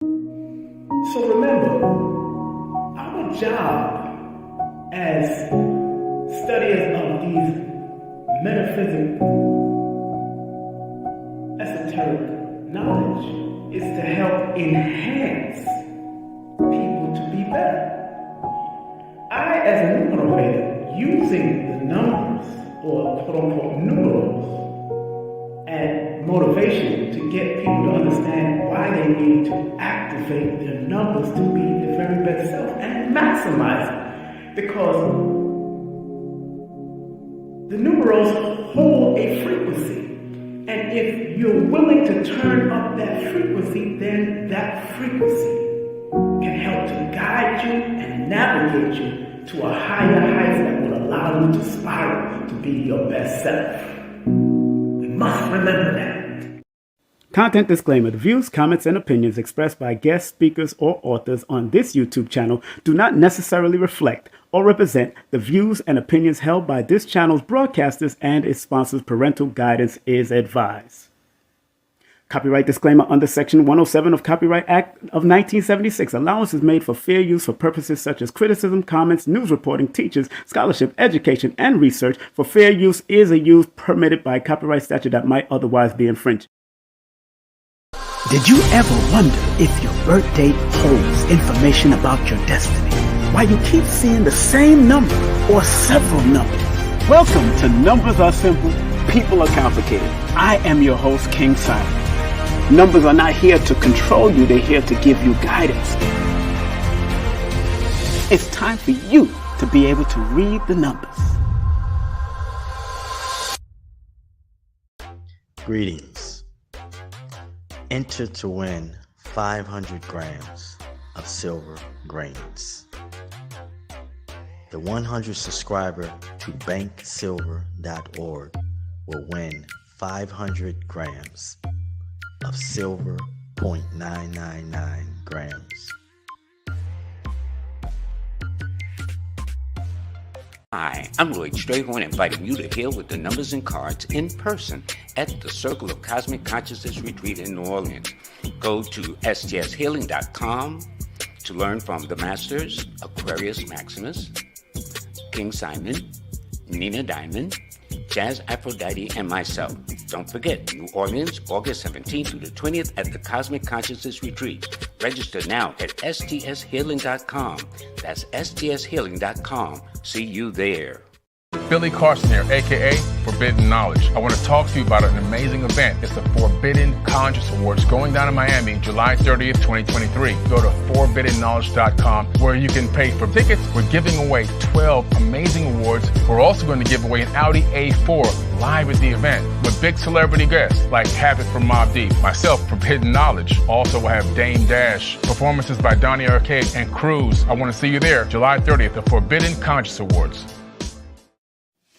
So remember, our job as studiers of these metaphysical, esoteric knowledge is to help enhance people to be better. I, as a numerator, using the numbers, or quote-unquote numerals, and motivation to get people to understand why they need to activate their numbers to be their very best self and maximize it. Because the numerals hold a frequency. And if you're willing to turn up that frequency, then that frequency can help to guide you and navigate you to a higher height that will allow you to spiral to be your best self. We must remember that. Content disclaimer. The views, comments, and opinions expressed by guest speakers or authors on this YouTube channel do not necessarily reflect or represent the views and opinions held by this channel's broadcasters and its sponsors. Parental guidance is advised. Copyright disclaimer under Section 107 of Copyright Act of 1976. Allowance is made for fair use for purposes such as criticism, comments, news reporting, teachers, scholarship, education, and research. For fair use is a use permitted by copyright statute that might otherwise be infringed. Did you ever wonder if your birth date holds information about your destiny? Why you keep seeing the same number or several numbers? Welcome to Numbers Are Simple, People Are Complicated. I am your host, King Simon. Numbers are not here to control you, they're here to give you guidance. It's time for you to be able to read the numbers. Greetings. Enter to win 500 grams of silver grains. The 100 subscriber to banksilver.org will win 500 grams of silver, 0.999 grams. Hi, I'm Lloyd Strayhorn, inviting you to heal with the numbers and cards in person at the Circle of Cosmic Consciousness Retreat in New Orleans. Go to stshealing.com to learn from the Masters, Aquarius Maximus, King Simon, Nina Diamond, Jazz Aphrodite, and myself. Don't forget, New Orleans, August 17th through the 20th at the Cosmic Consciousness Retreat. Register now at stshealing.com. That's stshealing.com. See you there. Billy Carson here, aka Forbidden Knowledge. I want to talk to you about an amazing event. It's the Forbidden Conscious Awards going down in Miami, July 30th, 2023. Go to forbiddenknowledge.com where you can pay for tickets. We're giving away 12 amazing awards. We're also going to give away an Audi A4 live at the event with big celebrity guests like Havoc from Mobb Deep, myself, Forbidden Knowledge. Also, we'll have Dame Dash, performances by Donnie Arcade and Cruz. I want to see you there, July 30th, the Forbidden Conscious Awards.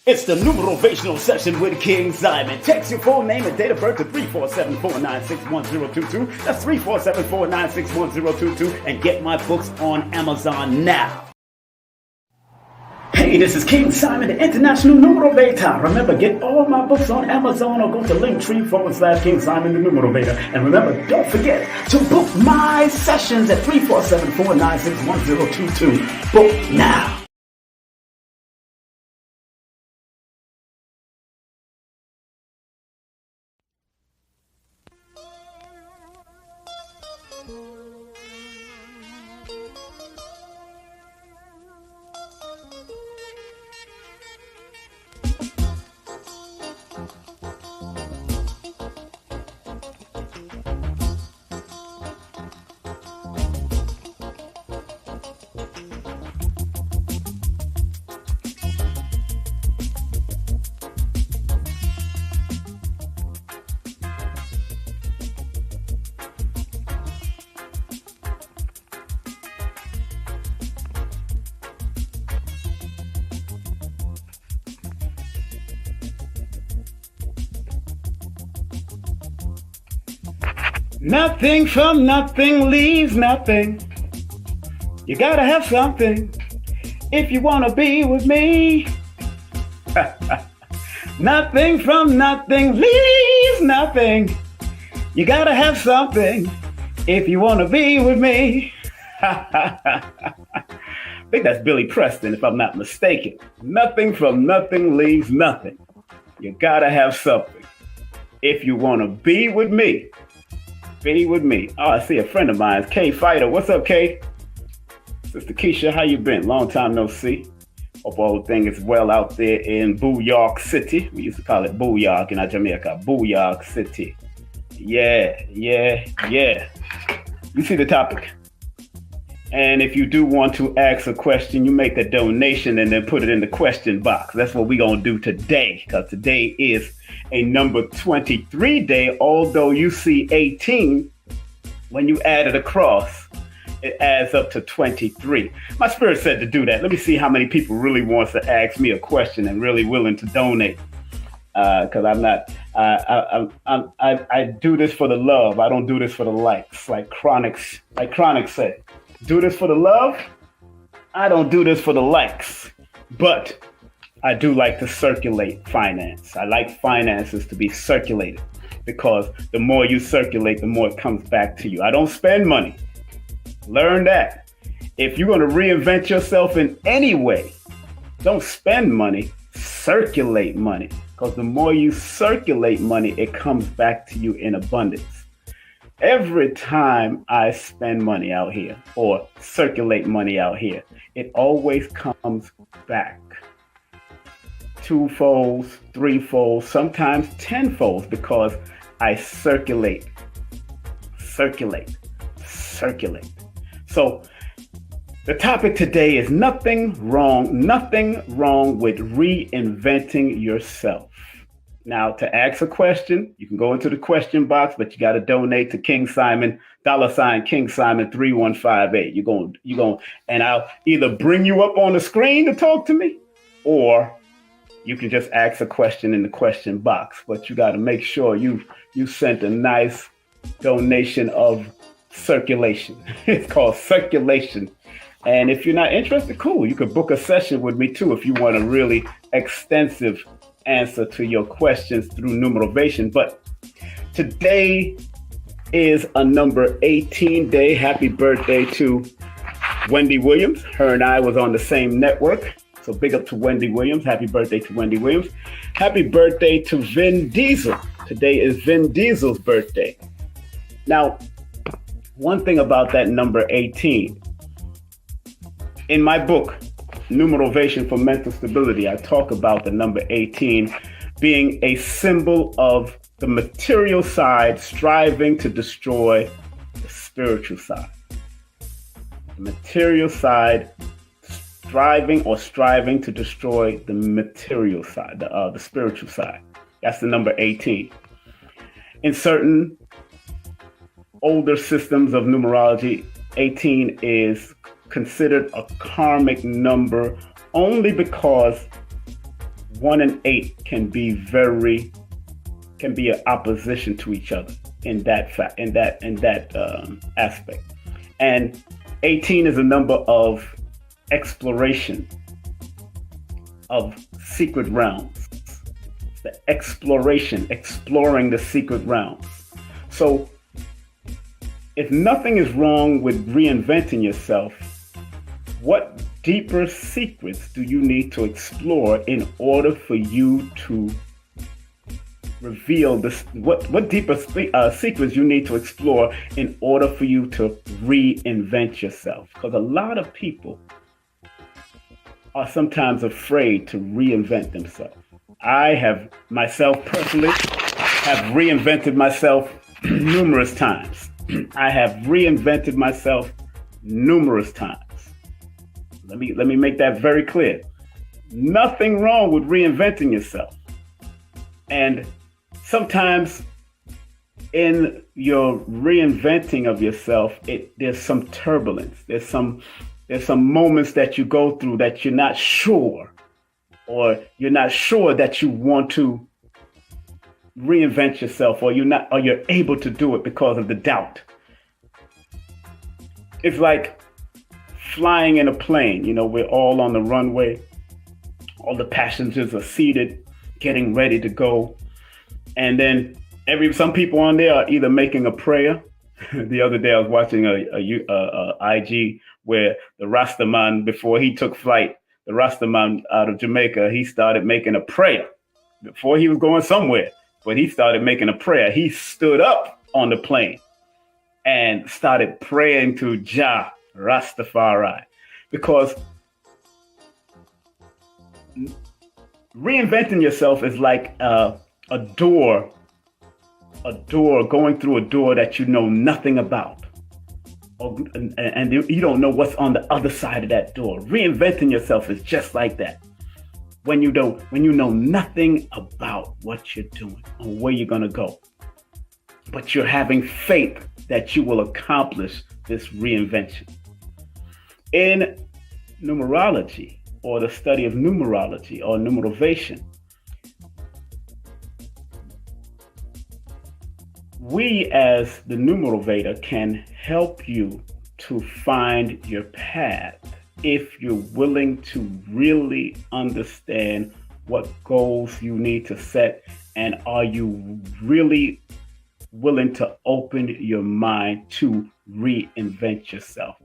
It's the numerational session with King Simon. Text your full name and date of birth to 347-496-1022. That's 347-496-1022. And get my books on Amazon now. Hey, this is King Simon, the International Numerator. Remember, get all my books on Amazon or go to Linktree/King Simon, the Numerator. And remember, don't forget to book my sessions at 347-496-1022. Book now. Nothing from nothing leaves nothing. You gotta have something if you wanna be with me. Nothing from nothing leaves nothing. You gotta have something If you want to be with me. I think that's Billy Preston, if I'm not mistaken. Nothing from nothing leaves nothing. You gotta have something. If you want to be with me, be with me. Oh, I see a friend of mine, Kay Fighter. What's up, Kay? Sister Keisha, how you been? Long time no see. Hope all the thing is well out there in Booyark City. We used to call it Booyark in Jamaica. Booyark City. Yeah. You see the topic. And if you do want to ask a question, you make a donation and then put it in the question box. That's what we're going to do today, because today is a number 23 day, although you see 18, when you add it across, it adds up to 23. My spirit said to do that. Let me see how many people really wants to ask me a question and really willing to donate. Because I'm not, I do this for the love. I don't do this for the likes, like Chronic said. Do this for the love. I don't do this for the likes, but I do like to circulate finance. I like finances to be circulated, because the more you circulate, the more it comes back to you. I don't spend money. Learn that. If you're going to reinvent yourself in any way, don't spend money, circulate money, because the more you circulate money, it comes back to you in abundance. Every time I spend money out here or circulate money out here, it always comes back. 2-fold, 3-fold, sometimes 10-fold, because I circulate. So the topic today is nothing wrong with reinventing yourself. Now, to ask a question, you can go into the question box, but you got to donate to King Simon, $King Simon 3158. You're going, and I'll either bring you up on the screen to talk to me, or you can just ask a question in the question box. But you got to make sure you sent a nice donation of circulation. It's called circulation. And if you're not interested, cool. You could book a session with me too if you want a really extensive answer to your questions through numerovation. But today is a number 18 day. Happy birthday to Wendy Williams. Her and I was on the same network. So big up to Wendy Williams. Happy birthday to Wendy Williams. Happy birthday to Vin Diesel. Today is Vin Diesel's birthday. Now, one thing about that number 18, in my book, Numerovation for Mental Stability, I talk about the number 18 being a symbol of the material side striving to destroy the spiritual side. The material side striving to destroy the material side, the spiritual side. That's the number 18. In certain older systems of numerology, 18 is considered a karmic number only because 1 and 8 can be an opposition to each other in that aspect. And 18 is a number of exploration of secret realms. The exploring the secret realms. So if nothing is wrong with reinventing yourself, what deeper secrets do you need to explore in order for you to reveal this? What deeper secrets you need to explore in order for you to reinvent yourself? Because a lot of people are sometimes afraid to reinvent themselves. I have myself personally have reinvented myself numerous times. I have reinvented myself numerous times. Let me make that very clear. Nothing wrong with reinventing yourself. And sometimes in your reinventing of yourself, there's some turbulence. There's some moments that you go through that you're not sure, or you're not sure that you want to reinvent yourself, or you're able to do it because of the doubt. It's like flying in a plane. You know, we're all on the runway. All the passengers are seated, getting ready to go. And then some people on there are either making a prayer The other day I was watching a IG where the Rastaman, before he took flight, the Rastaman out of Jamaica, he started making a prayer before he was going somewhere. But he started making a prayer. He stood up on the plane and started praying to Jah Rastafari, because reinventing yourself is like a door going through a door that you know nothing about. And you don't know what's on the other side of that door. Reinventing yourself is just like that. When you know nothing about what you're doing or where you're going to go, but you're having faith that you will accomplish this reinvention. In numerology, or the study of numerology or numerovation, we as the numerovator can help you to find your path if you're willing to really understand what goals you need to set, and are you really willing to open your mind to reinvent yourself.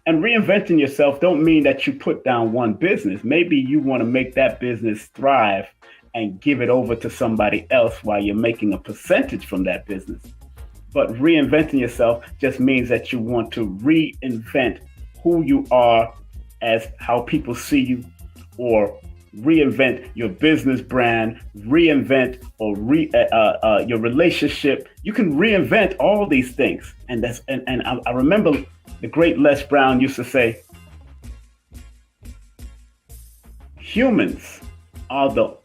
And reinventing yourself don't mean that you put down one business. Maybe you want to make that business thrive and give it over to somebody else while you're making a percentage from that business. But reinventing yourself just means that you want to reinvent who you are as how people see you, or reinvent your business brand, reinvent or your relationship. You can reinvent all these things. And I remember the great Les Brown used to say, humans out of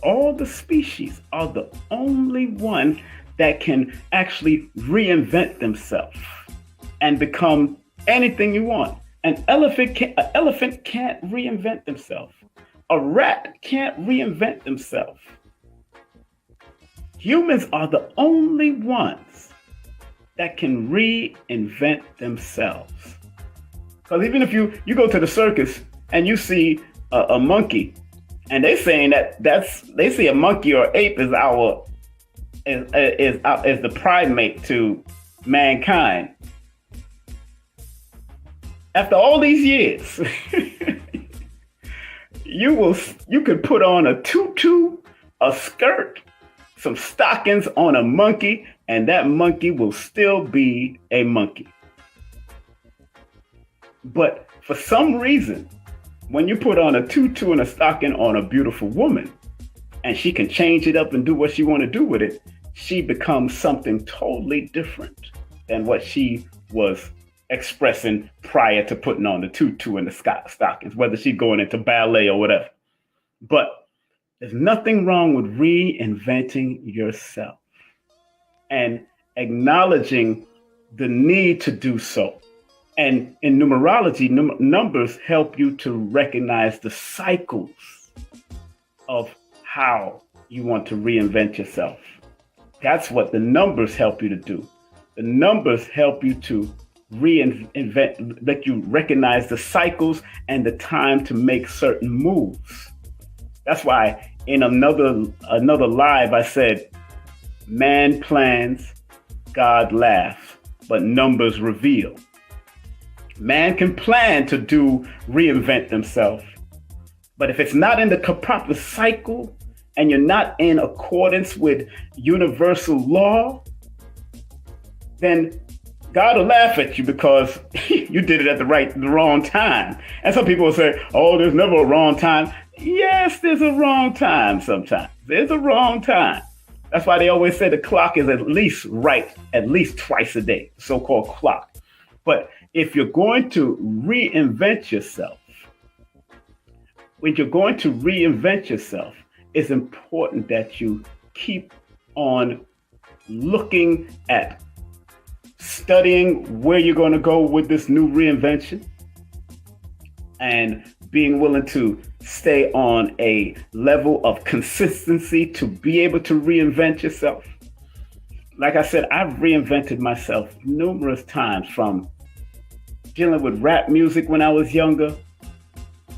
all the species are the only one that can actually reinvent themselves and become anything you want. An elephant can't reinvent themselves. A rat can't reinvent themselves. Humans are the only ones that can reinvent themselves. Because even if you go to the circus and you see a monkey, and they're saying they see a monkey or ape is the primate to mankind. After all these years, you could put on a tutu, a skirt, some stockings on a monkey, and that monkey will still be a monkey. But for some reason, when you put on a tutu and a stocking on a beautiful woman, and she can change it up and do what she want to do with it, she becomes something totally different than what she was expressing prior to putting on the tutu and the stockings, whether she's going into ballet or whatever. But there's nothing wrong with reinventing yourself and acknowledging the need to do so. And in numerology, numbers help you to recognize the cycles of how you want to reinvent yourself. That's what the numbers help you to do. The numbers help you to reinvent, let you recognize the cycles and the time to make certain moves. That's why in another live I said, man plans, God laughs, but numbers reveal. Man can plan to reinvent themselves, but if it's not in the proper cycle and you're not in accordance with universal law, then God will laugh at you because you did it at the wrong time. And some people will say, oh, there's never a wrong time. Yes, there's a wrong time sometimes. There's a wrong time. That's why they always say the clock is at least right, at least twice a day, the so-called clock. But if you're going to reinvent yourself, it's important that you keep on looking at studying where you're going to go with this new reinvention and being willing to stay on a level of consistency to be able to reinvent yourself. Like I said, I've reinvented myself numerous times, from dealing with rap music when I was younger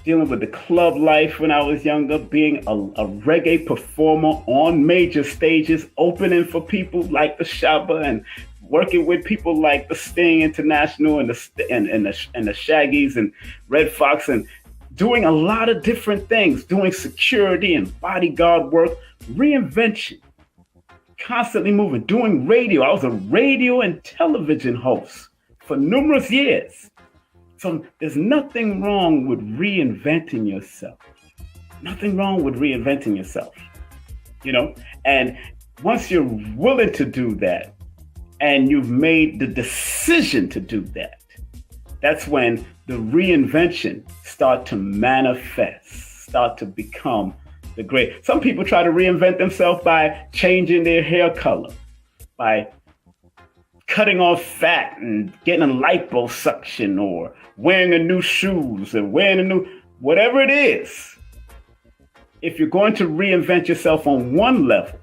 dealing with the club life when I was younger, being a reggae performer on major stages, opening for people like the Shabba and working with people like the Sting International and the Shaggies and Red Fox, and doing a lot of different things, doing security and bodyguard work, reinvention, constantly moving, doing radio. I was a radio and television host for numerous years. So there's nothing wrong with reinventing yourself. Nothing wrong with reinventing yourself, And once you're willing to do that, and you've made the decision to do that, that's when the reinvention start to manifest, start to become the great. Some people try to reinvent themselves by changing their hair color, by cutting off fat and getting a liposuction, or wearing a new shoes and wearing a new, whatever it is. If you're going to reinvent yourself on one level,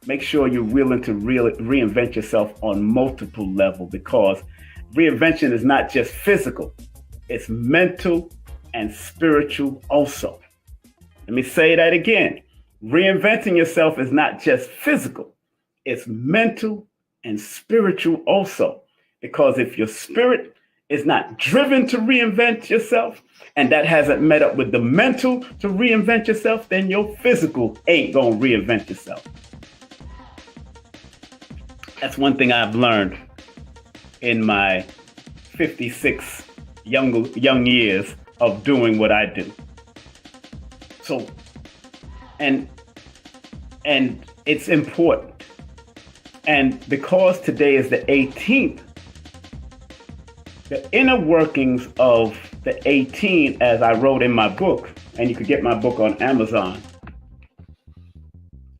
make sure you're willing to reinvent yourself on multiple levels, because reinvention is not just physical, it's mental and spiritual also. Let me say that again. Reinventing yourself is not just physical, it's mental and spiritual also. Because if your spirit is not driven to reinvent yourself, and that hasn't met up with the mental to reinvent yourself, then your physical ain't gonna reinvent yourself. That's one thing I've learned in my 56 young years of doing what I do. So, and it's important. And because today is the 18th, the inner workings of the 18, as I wrote in my book, and you could get my book on Amazon.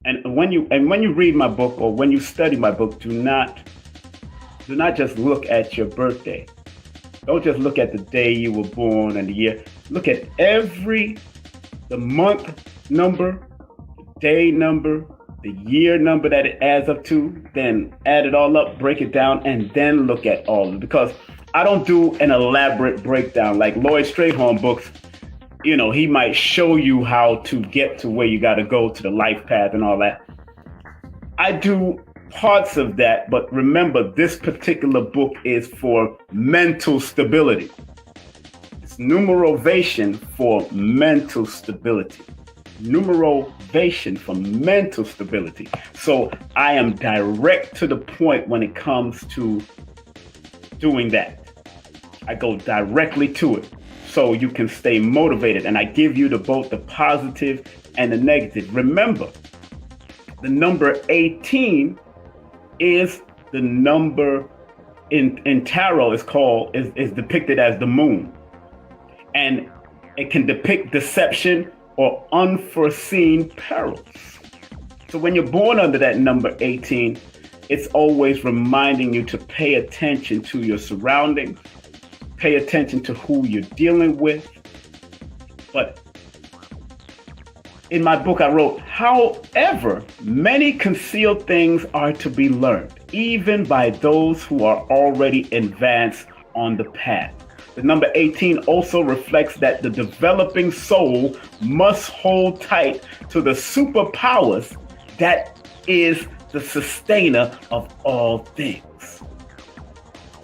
And when you read my book, or when you study my book, do not just look at your birthday. Don't just look at the day you were born and the year. Look at the month number, the day number, the year number that it adds up to, then add it all up, break it down, and then look at all of it. Because I don't do an elaborate breakdown like Lloyd Strayhorn books. He might show you how to get to where you got to go to the life path and all that. I do parts of that, but remember, this particular book is for mental stability. It's numerovation for mental stability. Numerovation for mental stability. So I am direct to the point when it comes to doing that. I go directly to it, so you can stay motivated, and I give you both the positive and the negative. Remember, the number 18 is the number in tarot is depicted as the moon, and it can depict deception or unforeseen perils. So when you're born under that number 18, it's always reminding you to pay attention to your surroundings, pay attention to who you're dealing with. But in my book, I wrote, however, many concealed things are to be learned, even by those who are already advanced on the path. The number 18 also reflects that the developing soul must hold tight to the superpowers that is the sustainer of all things.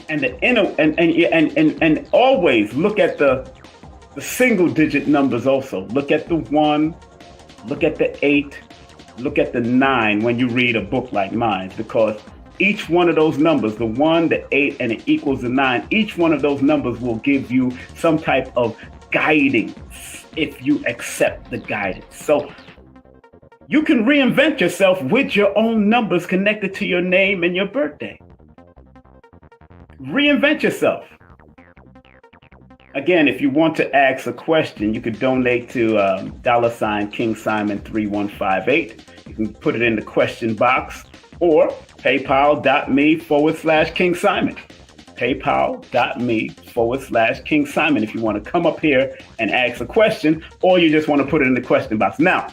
And the inner and always look at the single digit numbers also. Look at the 1, look at the 8, look at the 9 when you read a book like mine, because each one of those numbers, the 1, the 8, and it equals the 9, each one of those numbers will give you some type of guidance if you accept the guidance. So you can reinvent yourself with your own numbers connected to your name and your birthday. Reinvent yourself. Again, if you want to ask a question, you could donate to $King Simon 3158. You can put it in the question box, or paypal.me/King Simon. paypal.me/King Simon if you want to come up here and ask a question, or you just want to put it in the question box. Now,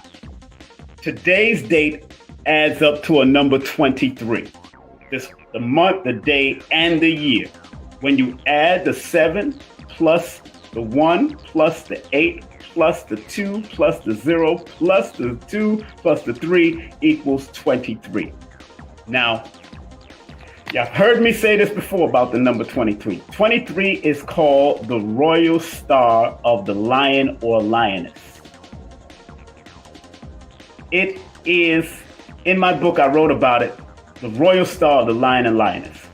today's date adds up to a number 23. The month, the day, and the year. When you add the 7 plus The 1 plus the 8 plus the 2 plus the 0 plus the 2 plus the 3 equals 23. Now, you've heard me say this before about the number 23. 23 is called the royal star of the lion or lioness. It is, in my book, I wrote about it, the royal star of the lion and lioness.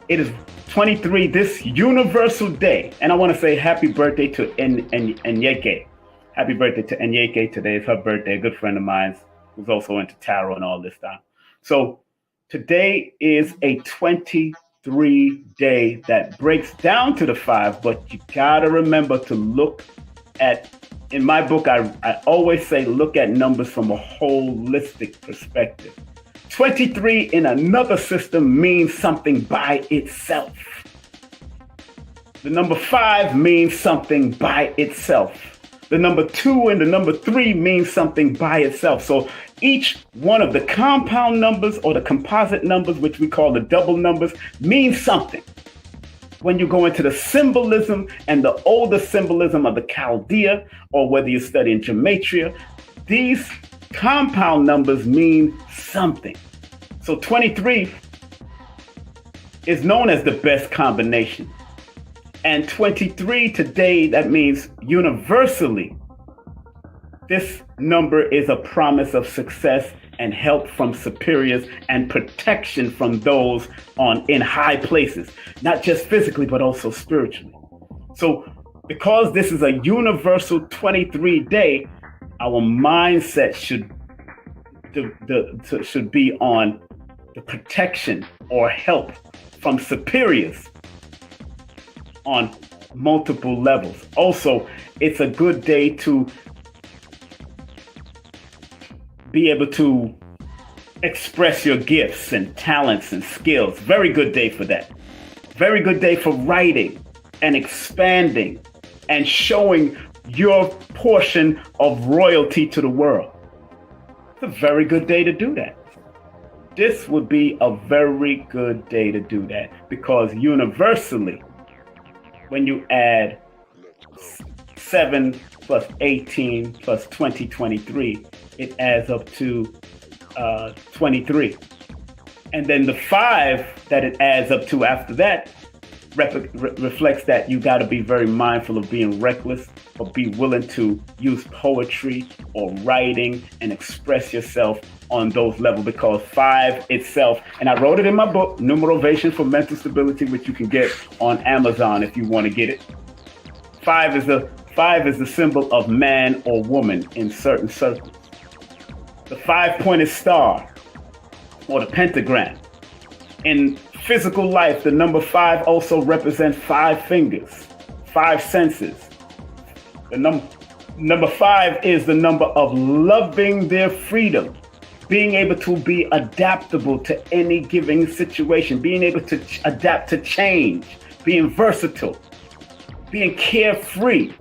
It is 23 this universal day. And I want to say happy birthday to Enyeke. Happy birthday to Enyeke. Today is her birthday, a good friend of mine who's also into tarot and all this stuff. So today is a 23 day that breaks down to the 5, but you got to remember to look at, in my book, I always say look at numbers from a holistic perspective. 23 in another system means something by itself. The number 5 means something by itself. The number 2 and the number 3 means something by itself. So each one of the compound numbers or the composite numbers, which we call the double numbers, means something. When you go into the symbolism and the older symbolism of the Chaldea, or whether you're studying gematria, these compound numbers mean something. So 23 is known as the best combination. And 23 today, that means universally, this number is a promise of success and help from superiors and protection from those in high places, not just physically, but also spiritually. So because this is a universal 23 day, our mindset should be on the protection or help from superiors on multiple levels. Also, it's a good day to be able to express your gifts and talents and skills. Very good day for that. Very good day for writing and expanding and showing your portion of royalty to the world. It's a very good day to do that. This would be a very good day to do that because universally, when you add 7 plus 18 plus 23, it adds up to 23. And then the 5 that it adds up to after that reflects that you got to be very mindful of being reckless or be willing to use poetry or writing and express yourself on those levels, because 5 itself, and I wrote it in my book, Numerovation for Mental Stability, which you can get on Amazon if you want to get it. 5 is the symbol of man or woman in certain circles. The 5-pointed star or the pentagram. In physical life, the number 5 also represents 5 fingers, 5 senses. The number 5 is the number of loving their freedom, being able to be adaptable to any given situation, being able to adapt to change, being versatile, being carefree.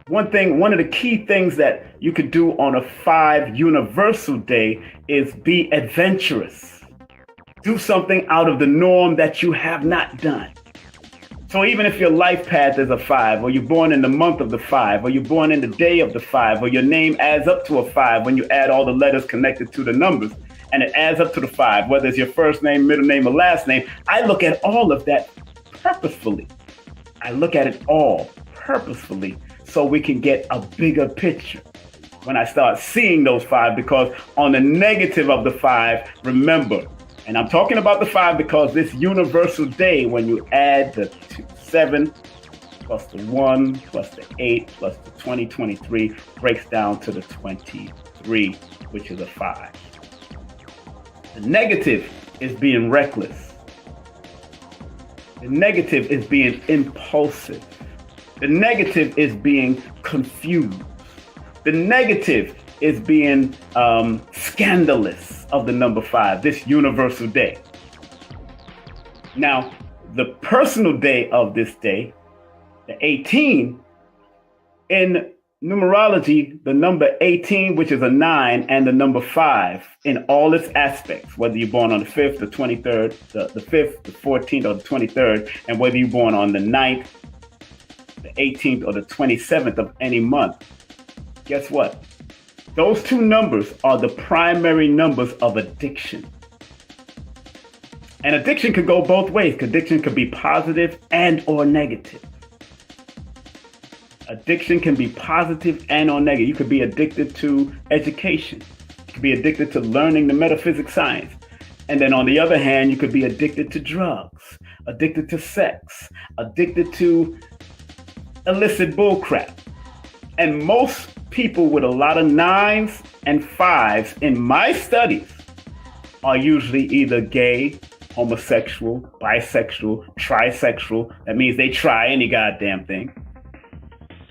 One of the key things that you could do on a 5 universal day is be adventurous. Do something out of the norm that you have not done. So even if your life path is a 5, or you're born in the month of the 5, or you're born in the day of the 5, or your name adds up to a 5 when you add all the letters connected to the numbers, and it adds up to the 5, whether it's your first name, middle name, or last name, I look at all of that purposefully. I look at it all purposefully so we can get a bigger picture when I start seeing those 5, because on the negative of the 5, remember, and I'm talking about the 5 because this universal day, when you add the 7 plus the 1 plus the 8 plus the 23 breaks down to the 23, which is a 5. The negative is being reckless. The negative is being impulsive. The negative is being confused. The negative is being scandalous of the number 5, this universal day. Now, the personal day of this day, the 18, in numerology, the number 18, which is a 9, and the number 5 in all its aspects, whether you're born on the 5th, the 23rd, the 5th, the 14th, or the 23rd, and whether you're born on the 9th, the 18th or the 27th of any month, guess what? Those two numbers are the primary numbers of addiction. And addiction could go both ways. Addiction could be positive and or negative. Addiction can be positive and or negative. You could be addicted to education. You could be addicted to learning the metaphysics science. And then on the other hand, you could be addicted to drugs, addicted to sex, addicted to illicit bullcrap. And most people with a lot of 9s and 5s in my studies are usually either gay, homosexual, bisexual, trisexual. That means they try any goddamn thing.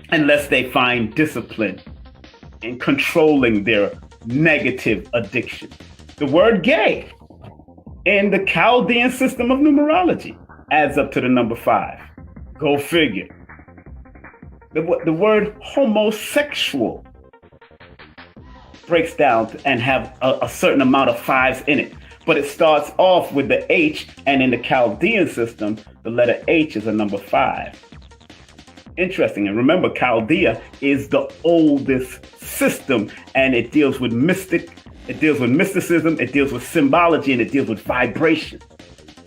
Unless they find discipline in controlling their negative addiction. The word gay in the Chaldean system of numerology adds up to the number 5. Go figure. The word homosexual breaks down and have a certain amount of 5s in it. But it starts off with the H, and in the Chaldean system, the letter H is a number 5. Interesting. And remember, Chaldea is the oldest system, and it deals with mysticism, it deals with symbology, and it deals with vibration.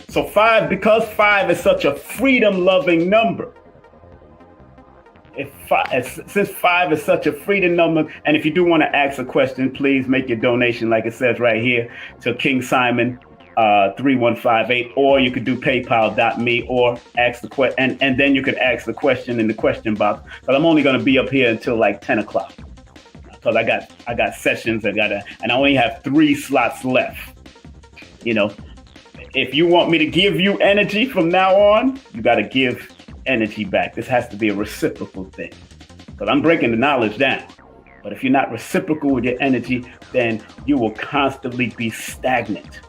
So 5, because 5 is such a freedom-loving number, since 5 is such a freedom number, and if you do want to ask a question, please make your donation, like it says right here, to King Simon 3158, or you could do paypal.me or ask the question, and then you could ask the question in the question box, because I'm only going to be up here until like 10 o'clock, because I got sessions, and I only have 3 slots left. You know, if you want me to give you energy from now on, you got to give energy back. This has to be a reciprocal thing, because I'm breaking the knowledge down. But if you're not reciprocal with your energy, then you will constantly be stagnant.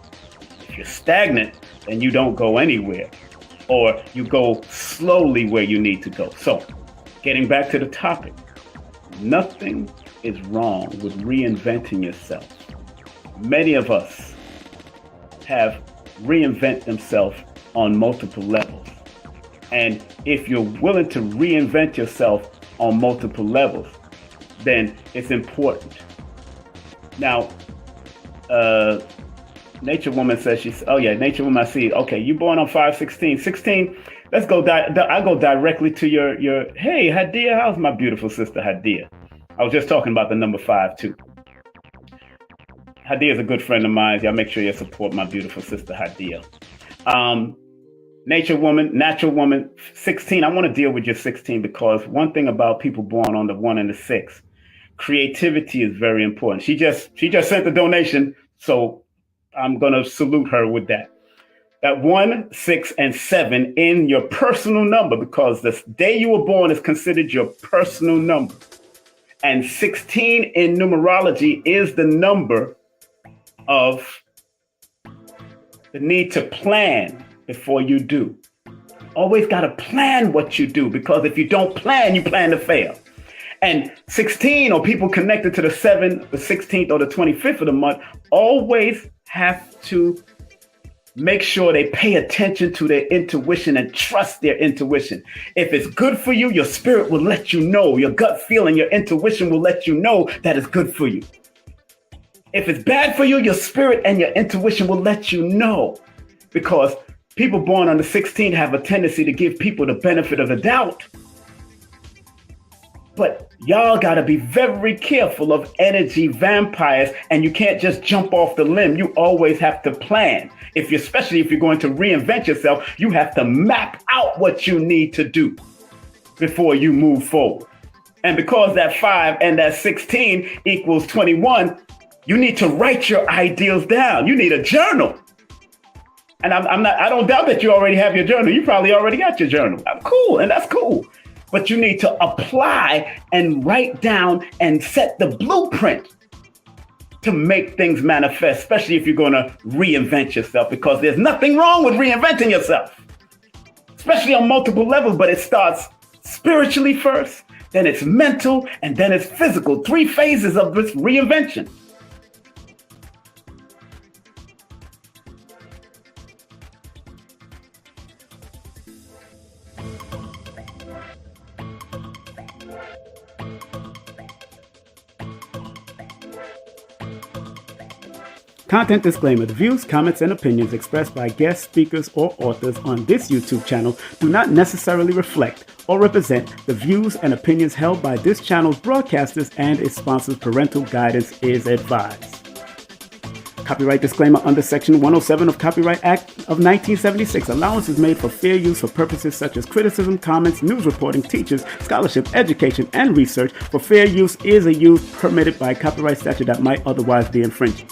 If you're stagnant, then you don't go anywhere, or you go slowly where you need to go. So, getting back to the topic, nothing is wrong with reinventing yourself. Many of us have reinvented themselves on multiple levels. And if you're willing to reinvent yourself on multiple levels, then it's important. Now, Nature Woman says Nature Woman, I see. Okay, you born on 5/16. 16, let's go. I go directly to your. Hey, Hadia, how's my beautiful sister Hadia? I was just talking about the number 5 too. Hadia is a good friend of mine. Y'all make sure you support my beautiful sister Hadia. Nature Woman, Natural Woman, 16. I want to deal with your 16 because one thing about people born on the 1 and the 6, creativity is very important. She just sent the donation, so I'm going to salute her with that. That 1, 6, and 7 in your personal number, because the day you were born is considered your personal number. And 16 in numerology is the number of the need to plan before you do. Always got to plan what you do, because if you don't plan, you plan to fail. And 16, or people connected to the 7th, the 16th, or the 25th of the month, always have to make sure they pay attention to their intuition and trust their intuition. If it's good for you, your spirit will let you know. Your gut feeling, your intuition will let you know that it's good for you. If it's bad for you, your spirit and your intuition will let you know, because people born on the 16th have a tendency to give people the benefit of the doubt. But y'all got to be very careful of energy vampires, and you can't just jump off the limb. You always have to plan. Especially if you're going to reinvent yourself, you have to map out what you need to do before you move forward. And because that 5 and that 16 equals 21, you need to write your ideals down. You need a journal. And I don't doubt that you already have your journal. You probably already got your journal. Cool, and that's cool. But you need to apply and write down and set the blueprint to make things manifest, especially if you're going to reinvent yourself, because there's nothing wrong with reinventing yourself, especially on multiple levels. But it starts spiritually first, then it's mental, and then it's physical. 3 phases of this reinvention. Content disclaimer: the views, comments, and opinions expressed by guest speakers or authors on this YouTube channel do not necessarily reflect or represent the views and opinions held by this channel's broadcasters and its sponsors. Parental guidance is advised. Copyright disclaimer: under Section 107 of Copyright Act of 1976, allowance is made for fair use for purposes such as criticism, comments, news reporting, teachers, scholarship, education, and research. For fair use is a use permitted by copyright statute that might otherwise be infringing.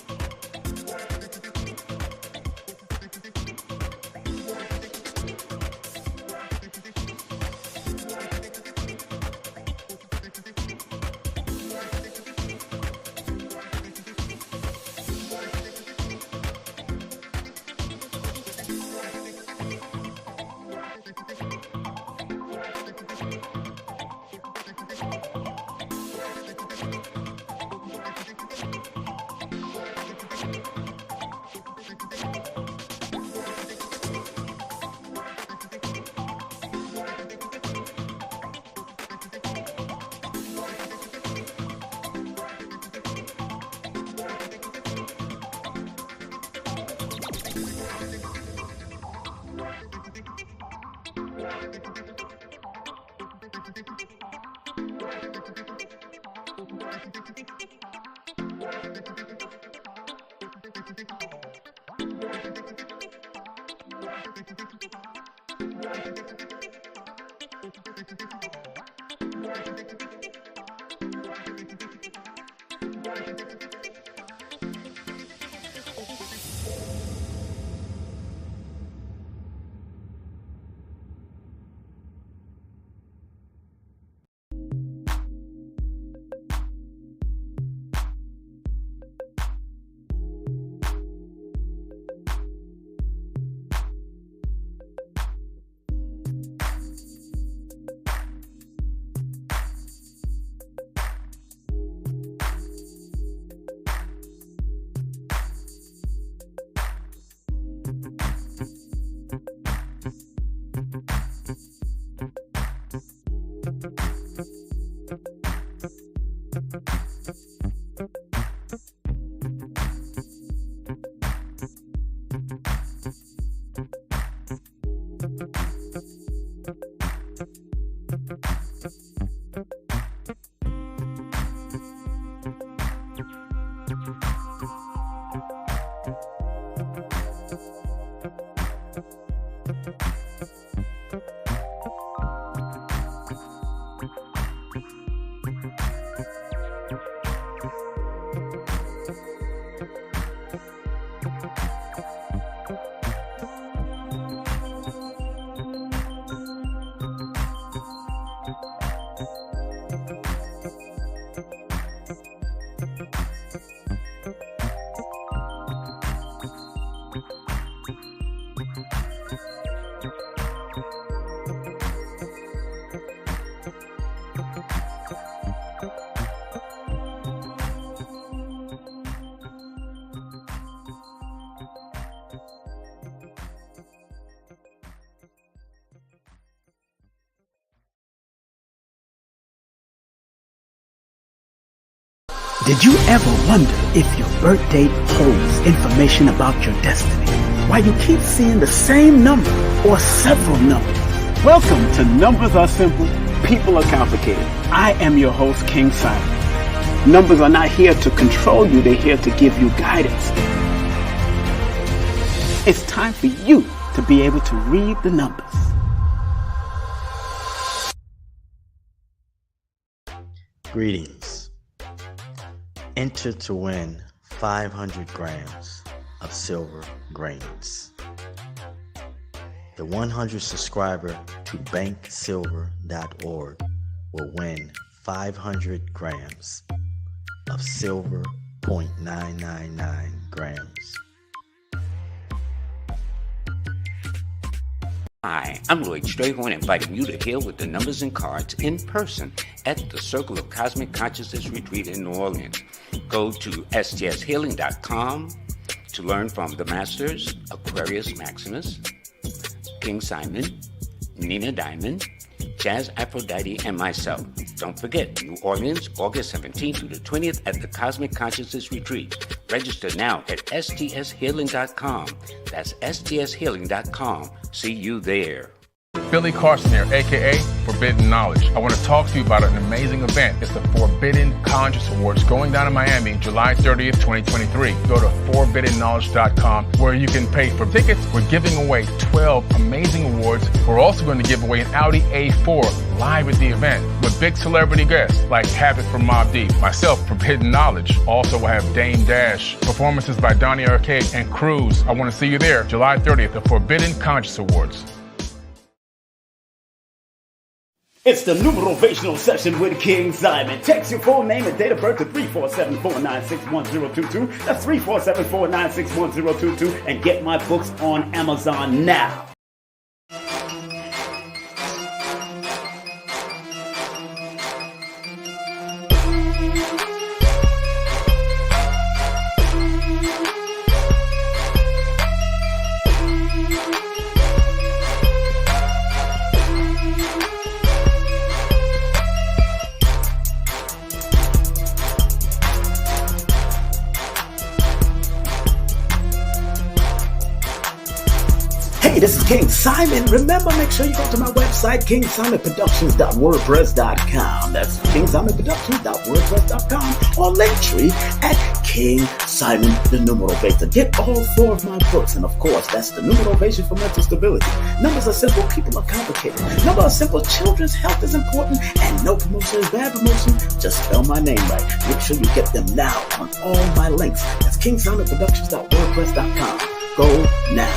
Did you ever wonder if your birth date holds information about your destiny? Why you keep seeing the same number or several numbers? Welcome to Numbers Are Simple, People Are Complicated. I am your host, King Simon. Numbers are not here to control you, they're here to give you guidance. It's time for you to be able to read the numbers. Greetings. Enter to win 500 grams of silver grains. The 100 subscriber to banksilver.org will win 500 grams of silver 0.999 grams. Hi, I'm Lloyd Strayhorn, inviting you to heal with the numbers and cards in person at the Circle of Cosmic Consciousness Retreat in New Orleans. Go to stshealing.com to learn from the Masters, Aquarius Maximus, King Simon, Nina Diamond, Jazz Aphrodite, and myself. Don't forget, New Orleans, August 17th through the 20th at the Cosmic Consciousness Retreat. Register now at stshealing.com. That's stshealing.com. See you there. Billy Carson here, aka Forbidden Knowledge. I want to talk to you about an amazing event. It's the Forbidden Conscious Awards going down in Miami, July 30th, 2023. Go to forbiddenknowledge.com where you can pay for tickets. We're giving away 12 amazing awards. We're also going to give away an Audi A4 live at the event with big celebrity guests like Havoc from Mobb Deep, myself, Forbidden Knowledge. Also, we'll have Dame Dash, performances by Donnie Arcade, and Cruz. I want to see you there, July 30th, the Forbidden Conscious Awards. It's the numerational session with King Simon. Text your full name and date of birth to 347-496-1022. That's 347-496-1022. And get my books on Amazon now. Hey, this is King Simon. Remember, make sure you go to my website, kingsimonproductions.wordpress.com. That's kingsimonproductions.wordpress.com or Linktree at King Simon, the numeral beta. Get all 4 of my books. And of course, that's the numeration for mental stability. Numbers are simple, people are complicated. Numbers are simple, children's health is important, and no promotion is bad promotion. Just spell my name right. Make sure you get them now on all my links. That's kingsimonproductions.wordpress.com. Go now.